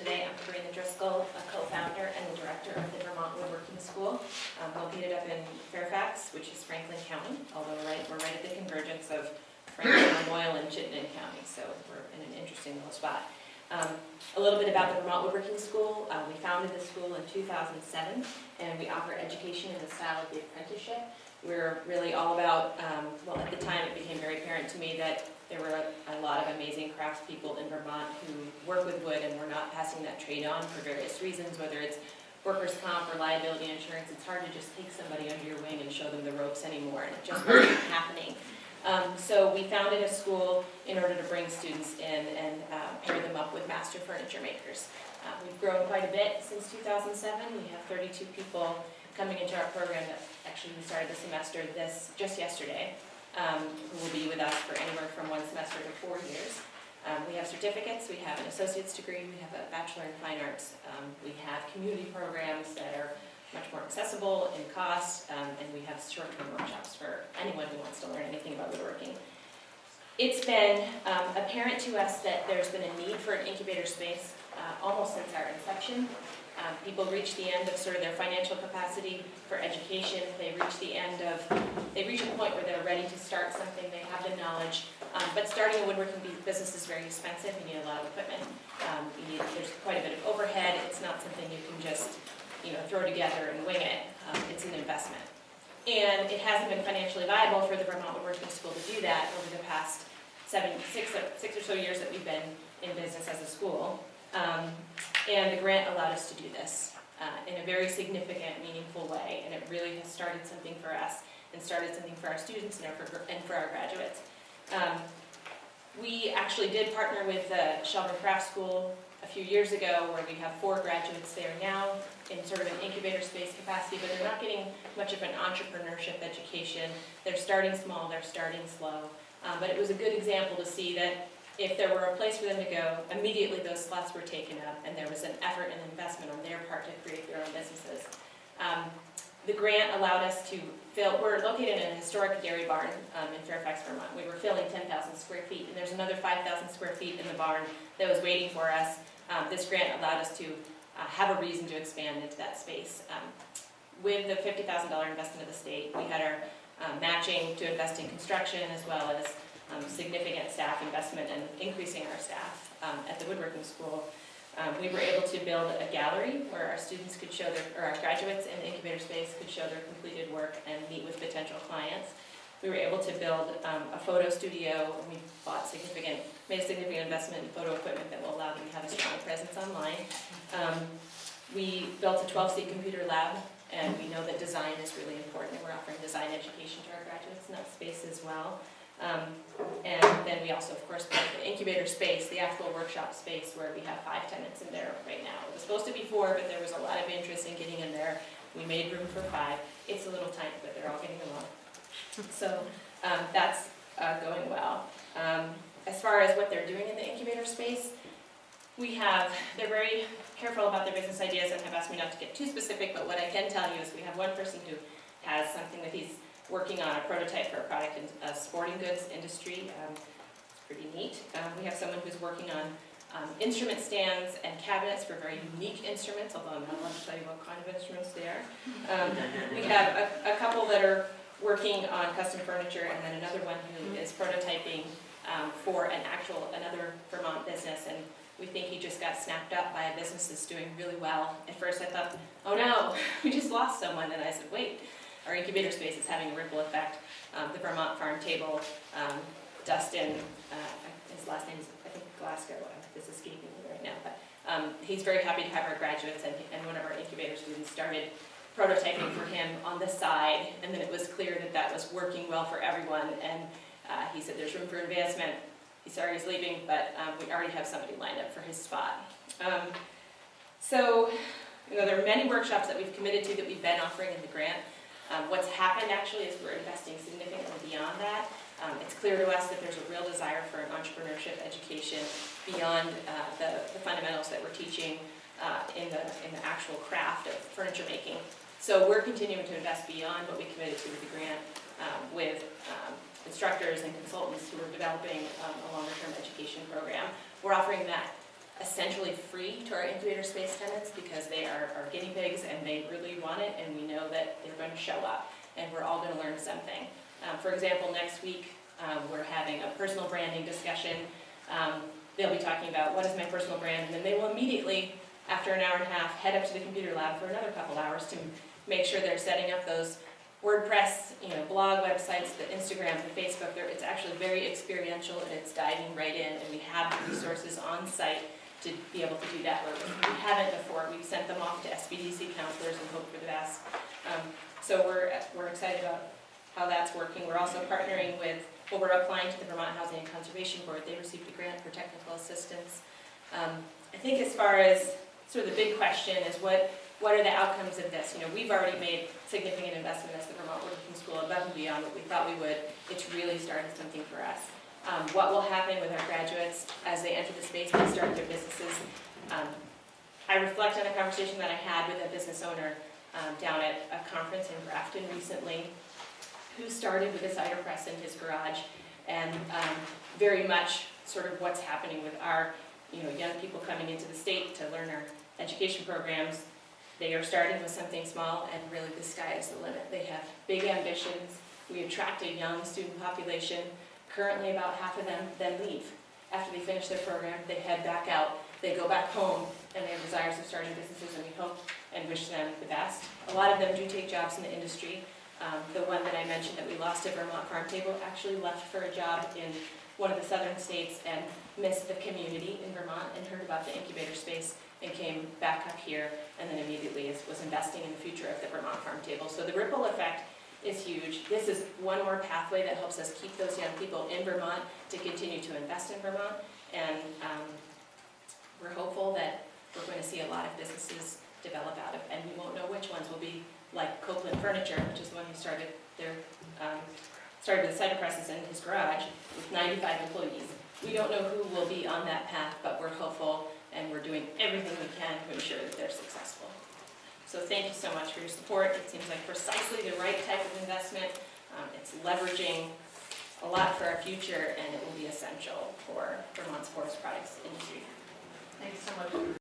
today. I'm Carinna Driscoll, a co-founder and the director of the Vermont Woodworking School, located up in Fairfax, which is Franklin County, although we're right at the convergence of Franklin, Moyle, and Chittenden County, so we're in an interesting little spot. A little bit about the Vermont Woodworking School. We founded the school in 2007, and we offer education in the style of the apprenticeship. We're really all about, well, at the time it became very apparent to me that there were a lot of amazing craftspeople in Vermont who work with wood, and we're not passing that trade on for various reasons, whether it's workers' comp or liability insurance. It's hard to just take somebody under your wing and show them the ropes anymore, and it just wasn't happening. So we founded a school in order to bring students in and pair them up with master furniture makers. We've grown quite a bit since 2007. We have 32 people coming into our program. Actually, we started the semester just yesterday, who will be with us for anywhere from 1 semester to 4 years. We have certificates, we have an associate's degree, we have a bachelor in fine arts, we have community programs that are much more accessible in cost, and we have short-term workshops for anyone who wants to learn anything about woodworking. It's been apparent to us that there's been a need for an incubator space almost since our inception. People reach the end of sort of their financial capacity for education. They reach a point where they're ready to start something. They have the knowledge, but starting a woodworking business is very expensive. You need a lot of equipment. There's quite a bit of overhead. It's not something you can just throw together and wing it. It's an investment. And it hasn't been financially viable for the Vermont Woodworking School to do that over the past six or so years that we've been in business as a school. And the grant allowed us to do this in a very significant, meaningful way, and it really has started something for us and started something for our students and for our graduates. We actually did partner with the Shelburne Craft School a few years ago, where we have 4 graduates there now in sort of an incubator space capacity, but they're not getting much of an entrepreneurship education. They're starting small, they're starting slow, but it was a good example to see that if there were a place for them to go, immediately those slots were taken up, and there was an effort and investment on their part to create their own businesses. The grant allowed us to fill, we're located in a historic dairy barn in Fairfax, Vermont. We were filling 10,000 square feet, and there's another 5,000 square feet in the barn that was waiting for us. This grant allowed us to have a reason to expand into that space. With the $50,000 investment of the state, we had our matching to invest in construction, as well as significant staff investment and increasing our staff at the woodworking school. We were able to build a gallery where our students could show our graduates in the incubator space could show their completed work and meet with potential clients. We were able to build a photo studio, and we made a significant investment in photo equipment that will allow them to have a strong presence online. We built a 12-seat computer lab, and we know that design is really important. We're offering design education to our graduates in that space as well. And then we also, of course, built the incubator space, the actual workshop space, where we have 5 tenants in there right now. It was supposed to be 4, but there was a lot of interest in getting in there. We made room for 5. It's a little tight, but they're all getting along. So that's going well. As far as what they're doing in the incubator space, they're very careful about their business ideas and have asked me not to get too specific, but what I can tell you is we have one person who has something that he's working on, a prototype for a product in a sporting goods industry. It's pretty neat. We have someone who's working on instrument stands and cabinets for very unique instruments, although I'm not allowed to tell you what kind of instruments they are. We have a couple that are working on custom furniture, and then another one who is prototyping for another Vermont business, and we think he just got snapped up by a business that's doing really well. At first I thought, oh no, we just lost someone, and I said, wait. Our incubator space is having a ripple effect. The Vermont Farm Table, Dustin, his last name is, I think, Glasgow. This is escaping me right now. But he's very happy to have our graduates, and one of our incubator students started prototyping for him on the side, and then it was clear that that was working well for everyone, and he said there's room for advancement. He's sorry he's leaving, but we already have somebody lined up for his spot. So there are many workshops that we've committed to that we've been offering in the grant. What's happened actually is we're investing significantly beyond that. It's clear to us that there's a real desire for an entrepreneurship education beyond the fundamentals that we're teaching in the actual craft of furniture making. So we're continuing to invest beyond what we committed to with the grant with instructors and consultants who are developing a longer-term education program. We're offering that essentially free to our incubator space tenants because they are our guinea pigs and they really want it, and we know that they're going to show up and we're all going to learn something. For example, next week we're having a personal branding discussion. They'll be talking about what is my personal brand, and then they will immediately, after an hour and a half, head up to the computer lab for another couple hours to make sure they're setting up those WordPress, blog websites, the Instagram, the Facebook. It's actually very experiential and it's diving right in, and we have the resources on site to be able to do that where we haven't before. We've sent them off to SBDC counselors and hope for the best. So we're excited about how that's working. We're also partnering with, we're applying to the Vermont Housing and Conservation Board. They received a grant for technical assistance. I think as far as sort of the big question is what are the outcomes of this? We've already made significant investment as the Vermont Working School above and beyond what we thought we would. It's really started something for us. What will happen with our graduates as they enter the space and start their businesses? I reflect on a conversation that I had with a business owner down at a conference in Grafton recently, who started with a cider press in his garage, and very much sort of what's happening with our young people coming into the state to learn our education programs. They are starting with something small, and really the sky is the limit. They have big ambitions. We attract a young student population. Currently about half of them then leave. After they finish their program, they head back out. They go back home, and they have desires of starting businesses, and we hope and wish them the best. A lot of them do take jobs in the industry. The one that I mentioned that we lost at Vermont Farm Table actually left for a job in one of the southern states and missed the community in Vermont and heard about the incubator space and came back up here, and then immediately was investing in the future of the Vermont Farm Table. So the ripple effect is huge. This is one more pathway that helps us keep those young people in Vermont to continue to invest in Vermont, and we're hopeful that we're going to see a lot of businesses develop out of, and we won't know which ones will be like Copeland Furniture, which is the one who started with cider presses in his garage with 95 employees. We don't know who will be on that path, but we're hopeful, and we're doing everything we can to ensure that they're successful. So thank you so much for your support. It seems like precisely the right type of investment. It's leveraging a lot for our future, and it will be essential for Vermont's forest products industry. Thanks so much.